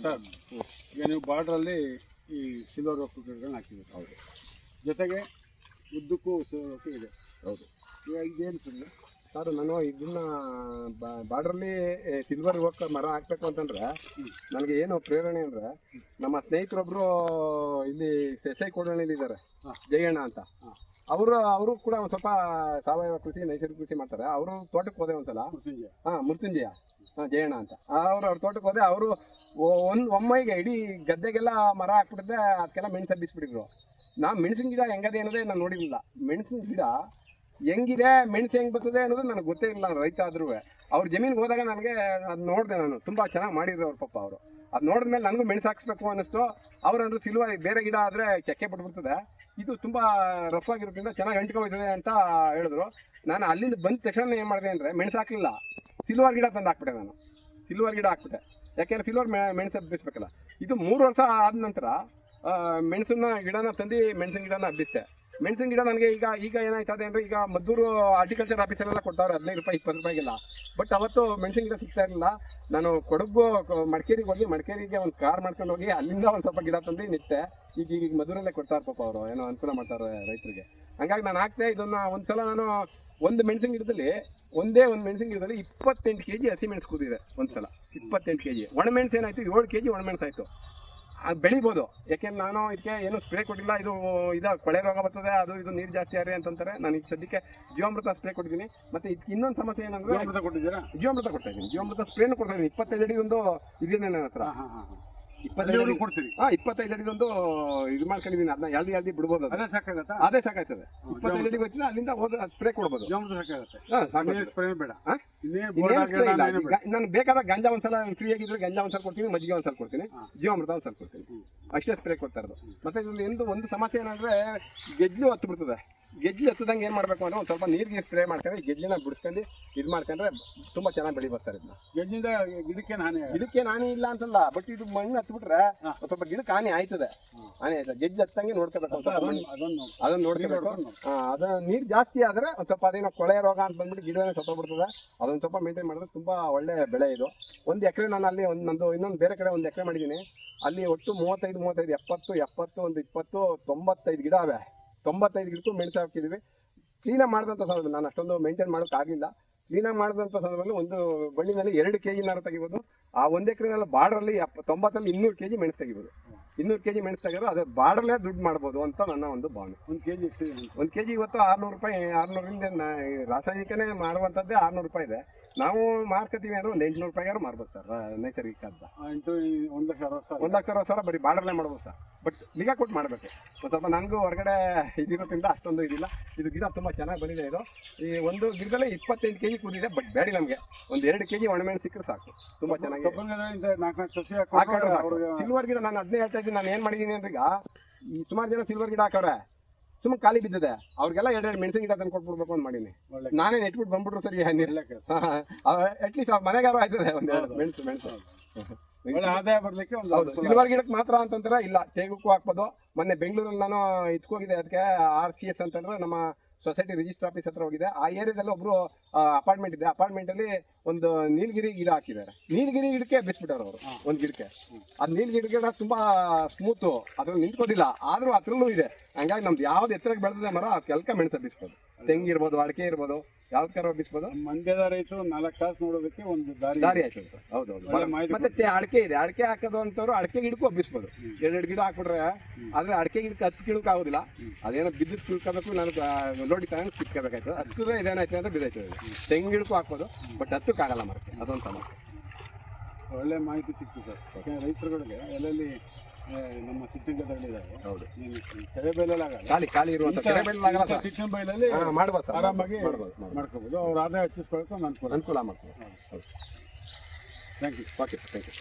Sir ಈಗ ನೀವು ಬಾರ್ಡ್ರಲ್ಲಿ ಈ ಸಿಲ್ವರ್ ರೋಕ್ ಕ್ರಿಕೆಟ್ಗಳನ್ನ ಹಾಕಿದ್ದೀರಿ. ಹೌದು. ಜೊತೆಗೆ ಉದ್ದಕ್ಕೂ ಸಿಲ್ವರ್ ರೋಕ್ ಇದೆ. ಹೌದು. ಈಗ ಇದೇನು ಸರ್ ನಾನು ಇದನ್ನ ಬಾರ್ಡ್ರಲ್ಲಿ ಸಿಲ್ವರ್ ರೋಕ್ ಮರ ಹಾಕ್ಬೇಕು ಅಂತಂದ್ರೆ ನನಗೆ ಏನು ಪ್ರೇರಣೆ ಅಂದರೆ ನಮ್ಮ ಸ್ನೇಹಿತರೊಬ್ಬರು ಇಲ್ಲಿ ಎಸ್ ಐ ಕೋಡಳ್ಳಿಲಿ ಇದ್ದಾರೆ, ಜಯಣ್ಣ ಅಂತ. ಅವರು ಕೂಡ ಒಂದು ಸ್ವಲ್ಪ ಸಾವಯವ ಕೃಷಿ ನೈಸರ್ಗಿಕ ಕೃಷಿ ಮಾಡ್ತಾರೆ. ಅವರು ತೋಟಕ್ಕೆ ಹೋದೆ ಒಂದ್ಸಲ. ಮೃತ್ಯುಂಜಯ ಜಯಣ್ಣ ಅಂತ. ಅವ್ರ ತೋಟಕ್ಕೆ ಹೋದೆ. ಅವರು ಒಮ್ಮೆಗೆ ಇಡೀ ಗದ್ದೆಗೆಲ್ಲ ಮರ ಹಾಕ್ಬಿಟ್ಟಿದ್ದೆ, ಅದಕ್ಕೆಲ್ಲ ಮೆಣಸು ಹಬ್ಬಿಸ್ಬಿಟ್ಟಿದ್ರು. ನಾನು ಮೆಣಸಿನ ಗಿಡ ಹೆಂಗದೆ ಅನ್ನೋದೇ ನಾನು ನೋಡಿರಲಿಲ್ಲ. ಮೆಣಸಿನ ಗಿಡ ಹೆಂಗಿದೆ, ಮೆಣಸು ಹೆಂಗೆ ಬರ್ತದೆ ಅನ್ನೋದು ನನಗೆ ಗೊತ್ತೇ ಇಲ್ಲ. ನಾನು ರೈತ ಆದ್ರೂ ಅವ್ರ ಜಮೀನಿಗೆ ಹೋದಾಗ ನನಗೆ ಅದು ನೋಡಿದೆ. ನಾನು ತುಂಬ ಚೆನ್ನಾಗಿ ಮಾಡಿದ್ರು ಅವ್ರ ಪಾಪ. ಅವರು ಅದು ನೋಡಿದ್ಮೇಲೆ ನನಗೂ ಮೆಣಸು ಹಾಕ್ಸ್ಬೇಕು ಅನ್ನಿಸ್ತು. ಅವ್ರಂದ್ರು ಸಿಲ್ವರ್ ಬೇರೆ ಗಿಡ ಆದರೆ ಚಕ್ಕೆ ಬಿಟ್ಬಿಡ್ತದೆ, ಇದು ತುಂಬ ರಫ್ ಆಗಿರೋದ್ರಿಂದ ಚೆನ್ನಾಗಿ ಅಂಟ್ಕೊಳ್ತದೆ ಅಂತ ಹೇಳಿದ್ರು. ನಾನು ಅಲ್ಲಿಂದ ಬಂದ ತಕ್ಷಣ ಏನು ಮಾಡಿದೆ ಅಂದರೆ ಮೆಣಸು ಹಾಕಲಿಲ್ಲ, ಸಿಲ್ವರ್ ಗಿಡ ತಂದು ಹಾಕ್ಬಿಟ್ಟೆ. ನಾನು ಸಿಲ್ವರ್ ಗಿಡ ಹಾಕ್ಬಿಟ್ಟೆ. ಯಾಕೆಂದರೆ ಸಿಲ್ವರ್ ಮೆಣಸು ಹಬ್ಬಿಸ್ಬೇಕಲ್ಲ. ಇದು 3 ವರ್ಷ ಆದ ನಂತರ ಮೆಣಸಿನ ಗಿಡನ ತಂದು ಮೆಣಸಿನ ಗಿಡನ ಹಬ್ಬಿಸ್ದೆ. ಮೆಣಸಿನ ಗಿಡ ನನಗೆ ಈಗ ಏನಾಯ್ತದೆ ಅಂದರೆ, ಈಗ ಮದ್ದೂರು ಹಾರ್ಟಿಕಲ್ಚರ್ ಆಫೀಸಲ್ಲೆಲ್ಲ ಕೊಡ್ತಾವ್ರೆ 15 ರೂಪಾಯಿ 20 ರೂಪಾಯಿಗೆಲ್ಲ. ಬಟ್ ಅವತ್ತು ಮೆಣಸಿನ ಗಿಡ ಸಿಗ್ತಾ ಇರಲಿಲ್ಲ. ನಾನು ಕೊಡಗು ಮಡಿಕೇರಿಗೆ ಹೋಗಿ, ಮಡಿಕೇರಿಗೆ ಒಂದು ಕಾರ್ ಮಾಡ್ಕೊಂಡು ಹೋಗಿ ಅಲ್ಲಿಂದ ಒಂದು ಸ್ವಲ್ಪ ಗಿಡ ತಂದು ನಿಟ್ಟೆ. ಈಗ ಮದ್ದೂರಲ್ಲೇ ಕೊಡ್ತಾರೆ ಪಾಪ ಅವರು, ಏನೋ ಅನುಕೂಲ ಮಾಡ್ತಾರೆ ರೈತರಿಗೆ. ಹಂಗಾಗಿ ನಾನು ಹಾಕ್ತೆ. ಇದನ್ನು ಒಂದ್ಸಲ ನಾನು ಒಂದು ಮೆಣಸಿನ ಗಿಡದಲ್ಲಿ ಒಂದೇ ಒಂದು ಮೆಣಸಿನ ಗಿಡದಲ್ಲಿ 28 kg ಹಸಿ ಮೆಣಸು ಕೂದಿದೆ ಒಂದ್ಸಲ. 28 kg ಒಣಮೆಣಸು ಏನಾಯಿತು, 7 kg ಒಣಮೆಣಸು ಆಯಿತು. ಅದು ಬೆಳಿಬೋದು. ಯಾಕೆಂದ್ರೆ ನಾನು ಇದಕ್ಕೆ ಏನು ಸ್ಪ್ರೇ ಕೊಟ್ಟಿಲ್ಲ. ಇದು ಕೊಳೆ ರೋಗ ಬರ್ತದೆ, ಅದು ಇದು ನೀರು ಜಾಸ್ತಿ ಆದ್ರೆ ಅಂತಂತಾರೆ. ನಾನು ಈಗ ಸದ್ಯಕ್ಕೆ ಜೀವಾಮೃತ ಸ್ಪ್ರೇ ಕೊಟ್ಟಿದ್ದೀನಿ. ಮತ್ತು ಇದಕ್ಕೆ ಇನ್ನೊಂದು ಸಮಸ್ಯೆ ಏನಂದ್ರೆ, ಜೀವಾಮೃತ ಕೊಟ್ಟಿದ್ದೀರಾ? ಜೀವಾಮೃತ ಕೊಡ್ತಾ ಇದ್ದೀನಿ. ಜೀವಾಮೃತ ಸ್ಪ್ರೇನು ಕೊಡ್ತಾ ಇದ್ದೀನಿ. 25 ಅಡಿ ಒಂದು ಇದೆ ನನ್ನ ಹತ್ರ. 25 ಅಡಿ ಕೊಡ್ತೀವಿ. 25 ಅಡಿದೊಂದು ಇದು ಮಾಡ್ಕೊಂಡಿದ್ದೀನಿ. ಅದನ್ನ ಎಲ್ದಿ ಬಿಡ್ಬೋದು. ಅದೇ ಸಾಕಾಗತ್ತಾ? ಅದೇ ಸಾಕಾಯ್ತದೆ. 25 ಅಡಿಗೆ వచ్చిನ ಅಲ್ಲಿಂದ ಹೋದ ಸ್ಪ್ರೇ ಕೊಡ್ಬೋದು. ಜೀವಾಮೃತ ಸಾಕಾಗುತ್ತೆ. ಸ್ಪ್ರೇ ಬೇಡ. ನಾನು ಬೇಕಾದಾಗ ಗಂಜಾ ಒಂದ್ಸಲ ಫ್ರೀ ಆಗಿದ್ರೆ ಗಂಜಾ ಒಂದ್ಸಲ ಕೊಡ್ತೀನಿ, ಮಜ್ಜಿಗೆ ಒಂದ್ಸಲ ಕೊಡ್ತೀನಿ, ಜೀವಾಮೃತ ಒಂದ್ಸಲ ಕೊಡ್ತೀನಿ. ಅಷ್ಟೇ ಸ್ಪ್ರೇ ಕೊಡ್ತಾ ಇರೋದು. ಮತ್ತೆ ಇದರಲ್ಲಿ ಒಂದು ಸಮಸ್ಯೆ ಏನಂದ್ರೆ, ಗೆಜ್ಲು ಹತ್ತು ಬಿಡ್ತದೆ. ಗೆಜ್ಲು ಹತ್ತದಂಗೆ ಏನು ಮಾಡಬೇಕು ಅಂದ್ರೆ, ಒಂದು ಸ್ವಲ್ಪ ನೀರಿಗೆ ಸ್ಪ್ರೇ ಮಾಡ್ಕೊಂಡ್ರೆ ಗೆಜ್ಲಿನ ಬಿಡಿಸ್ಕೊಂಡು ಇದು ಮಾಡ್ಕೊಂಡ್ರೆ ತುಂಬ ಚೆನ್ನಾಗಿ ಬೆಳಿ ಬರ್ತಾರೆ. ಇದನ್ನ ಗೆಜ್ಜಿಂದ ಗಿಡಕ್ಕೆ ಹಾನಿ ಇಲ್ಲ ಅಂತಲ್ಲ, ಬಟ್ ಇದು ಮಣ್ಣು ಹತ್ಬಿಟ್ರೆ ಸ್ವಲ್ಪ ಗಿಡಕ್ಕೆ ಹಾನಿ ಆಯ್ತದೆ. ಹಾನಿ ಆಯ್ತದೆ. ಗೆಜ್ಜು ಹತ್ತಂಗೆ ನೋಡ್ಕೋಬೇಕು. ಅದನ್ನ ನೋಡ್ಕೋಬೇಕು. ಅದು ನೀರು ಜಾಸ್ತಿ ಆದರೆ ಒಂದು ಸ್ವಲ್ಪ ಅದೇನೋ ಕೊಳೆ ರೋಗ ಅಂತ ಬಂದ್ಬಿಟ್ಟು ಗಿಡನೇ ಸತ್ತೋಗ್ಬಿಡ್ತದೆ. ಅದೊಂದು ಸ್ವಲ್ಪ ಮೇಂಟೈನ್ ಮಾಡಿದ್ರೆ ತುಂಬ ಒಳ್ಳೆ ಬೆಳೆ ಇದು. 1 ಎಕರೆ ನಾನು ಅಲ್ಲಿ ನಂದು ಇನ್ನೊಂದು ಬೇರೆ ಕಡೆ 1 ಎಕರೆ ಮಾಡಿದ್ದೀನಿ. ಅಲ್ಲಿ ಒಟ್ಟು 35, 70, 70, ಒಂದು 20, 95 ಗಿಡ ಅವೆ. 95 ಗಿಡಕ್ಕೂ ಮೆಣಸು ಹಾಕಿದ್ದೀವಿ. ಕ್ಲೀನಾಗಿ ಮಾಡಿದಂಥ ಸಂದರ್ಭದಲ್ಲಿ ನಾನು ಅಷ್ಟೊಂದು ಮೇಂಟೈನ್ ಮಾಡೋಕ್ಕಾಗಲಿಲ್ಲ. ಕ್ಲೀನಾಗಿ ಮಾಡಿದಂಥ ಸಂದರ್ಭದಲ್ಲಿ ಒಂದು ಬಳ್ಳಿನಲ್ಲಿ 2 kg ತೆಗಿಬೋದು. ಆ 1 ಎಕರೆನಲ್ಲಿ ಬಾರ್ಡ್ರಲ್ಲಿ 90ರಲ್ಲಿ 200 kg ಮೆಣಸು ತೆಗಿಬೋದು. 200 kg ಮೆಣಸು ತೆಗೆದು ಅದೇ ಬಾರ್ಡರ್ಲೇ ದುಡ್ಡು ಮಾಡ್ಬೋದು ಅಂತ ನನ್ನ ಒಂದು ಭಾವನೆ. 1 kg ಇವತ್ತು 600 ರೂಪಾಯಿ. 600ರಿಂದ ರಾಸಾಯನಿಕನೇ ಮಾರುವಂಥದ್ದೇ 600 ರೂಪಾಯಿ ಇದೆ. ನಾವು ಮಾರ್ಕತೀವಿ ಅಂದರೆ ಒಂದು 800 ರೂಪಾಯಿಗಾರು ಮಾರ್ಬೋದು ಸರ್. ನೈಸರ್ಗಿಕ ಅಂತ 1,60,000 ಬರೀ ಬಾರ್ಡರ್ಲೇ ಮಾಡ್ಬೋದು ಸರ್. ಬಟ್ ನಿಗಾ ಕೊಟ್ಟು ಮಾಡಬೇಕು. ಒಂದು ಸ್ವಲ್ಪ ನನಗೂ ಹೊರಗಡೆ ಇದಿರೋದ್ರಿಂದ ಅಷ್ಟೊಂದು ಇದಿಲ್ಲ. ಇದು ಗಿಡ ತುಂಬ ಚೆನ್ನಾಗಿ ಬಂದಿದೆ. ಇದು ಈ ಒಂದು ಗಿಡದಲ್ಲೇ 28 kg ಕೂದಿದೆ. ಬಟ್ ಬೇಡಿ ನಮಗೆ ಒಂದು 2 kg ಒಣಮೆಣಸು ಸಿಕ್ಕರೆ ಸಾಕು. ತುಂಬ ಚೆನ್ನಾಗಿ ಸಿಲ್ವರ್ ಗಿಡ ನಾನು ಅದನ್ನೇ ಹೇಳ್ತಾ ಇದ್ದೀನಿ. ನಾನು ಏನು ಮಾಡಿದ್ದೀನಿ ಅಂದ್ರೆ, ಈಗ ಈ ಸುಮಾರು ಜನ ಸಿಲ್ವರ್ ಗಿಡ ಹಾಕವ್ರೆ, ಸುಮ್ಮನೆ ಖಾಲಿ ಬಿದ್ದಿದೆ. ಅವ್ರಿಗೆಲ್ಲ 2 ಮೆಣಸಿನ ಗಿಡ ತಂದು ಕೊಟ್ಬಿಡ್ಬೇಕು ಅಂತ ಮಾಡೀನಿ. ನಾನೇ ನೆಟ್ಬಿಟ್ಟು ಬಂದ್ಬಿಟ್ರು ಸರಿ. ಅಟ್ಲೀಸ್ಟ್ ಅವ್ರ ಮನೆಗಾರು ಆಯ್ತದೆ ಒಂದು ಮೆಣಸು ಆದಾಯ ಬರ್ಲಿಕ್ಕೆ. ಸಿಲ್ವರ್ ಗಿಡಕ್ಕೆ ಮಾತ್ರ ಅಂತಂದ್ರೆ ಇಲ್ಲ, ತೇಗಕ್ಕೂ ಹಾಕ್ಬೋದು. ಮೊನ್ನೆ ಬೆಂಗಳೂರಲ್ಲಿ ನಾನು ಇದ್ಕೋಗಿದೆ. ಅದಕ್ಕೆ RCS ಅಂತಂದ್ರೆ ನಮ್ಮ ಸೊಸೈಟಿ ರಿಜಿಸ್ಟರ್ ಆಫೀಸ್ ಹತ್ರ ಹೋಗಿದೆ. ಆ ಏರಿಯಾದಲ್ಲಿ ಒಬ್ರು ಅಪಾರ್ಟ್ಮೆಂಟ್ ಇದೆ. ಅಪಾರ್ಟ್ಮೆಂಟಲ್ಲಿ ಒಂದು ನೀಲಗಿರಿ ಗಿಡ ಹಾಕಿದ್ದಾರೆ. ನೀಲಗಿರಿ ಗಿಡಕ್ಕೆ ಬಿಸ್ಬಿಟ್ಟವ್ರು ಅವರು ಒಂದು ಗಿಡಕ್ಕೆ. ಅದು ನೀಲಗಿರಿ ಗಿಡ ತುಂಬ ಸ್ಮೂತು, ಅದ್ರಲ್ಲಿ ನಿಂತ್ಕೋದಿಲ್ಲ. ಆದರೂ ಅದ್ರಲ್ಲೂ ಇದೆ. ಹಂಗಾಗಿ ನಮ್ದು ಯಾವ್ದು ಎತ್ತರಕ್ಕೆ ಬೆಳೆದಿದೆ ಮರ ಕೆಲ್ಕ ಮೆಣಸು ಬಿಸ್ಬೋದು. ತೆಂಗಿರ್ಬೋದು, ಅಡಿಕೆ ಇರ್ಬೋದು, ಯಾವ್ದು ಕರ ಬಿಸ್ಬೋದು. ಮಂಡ್ಯದ ರೈತರು 4 ತಾಸು ನೋಡೋದಕ್ಕೆ ಒಂದು ದಾರಿ ಆಯ್ತು. ಹೌದೌದು. ಮತ್ತೆ ಅಡಿಕೆ ಇದೆ. ಅಡಿಕೆ ಹಾಕೋದು ಅಂತವ್ರು ಅಡಿಕೆ ಗಿಡಕ್ಕೂ ಹಬ್ಬಿಸ್ಬೋದು. 2 ಗಿಡ ಹಾಕ್ಬಿಟ್ರೆ. ಆದರೆ ಅಡಿಕೆ ಗಿಡಕ್ಕೆ ಹಚ್ಚಿಡೋಕೆ ಆಗೋದಿಲ್ಲ. ಅದೇನೋ ಬಿದ್ದು ತಿಳ್ಕೋಬೇಕು. ನಾನು ಲೋಡಿ ತಗೊಂಡು ಕಿತ್ಕೋಬೇಕಾಯ್ತು. ಹತ್ತಿರ ಇದೇನಾಯ್ತು ಅಂದರೆ ಬಿದ್ದಾಯ್ತು. ತೆಂಗು ಗಿಡಕ್ಕೂ ಹಾಕ್ಬೋದು. ಬಟ್ ಹತ್ತಕ್ಕಾಗಲ್ಲ ಮರಕ್ಕೆ. ಅದೊಂದು ಸಮಸ್ಯೆ. ಒಳ್ಳೆ ಮಾಹಿತಿ ಸಿಕ್ತು ಸರ್. ರೈತರುಗಳಿಗೆ ಎಲ್ಲೆಲ್ಲಿ ನಮ್ಮ ಕಿತ್ತಂಗದಲ್ಲಿದ್ದಾರೆ. ಹೌದು. ಕೆರೆಬೈಲಲ್ಲಿ ಖಾಲಿ ಇರುವಂಥ ಕೆರೆಬೈಲಲ್ಲಿ ಕಿಚ್ಚನ್ ಬೈಲಲ್ಲಿ ಮಾಡ್ಬೋದು, ಆರಾಮಾಗಿ ಮಾಡ್ಕೋಬೋದು. ಅವ್ರ ಆದಾಯ ಹೆಚ್ಚಿಸ್ಕೊಳ್ಳೋಕೆ ಅನುಕೂಲ ಮಾಡ್ಬೋದು. Thank you. Okay, thank you.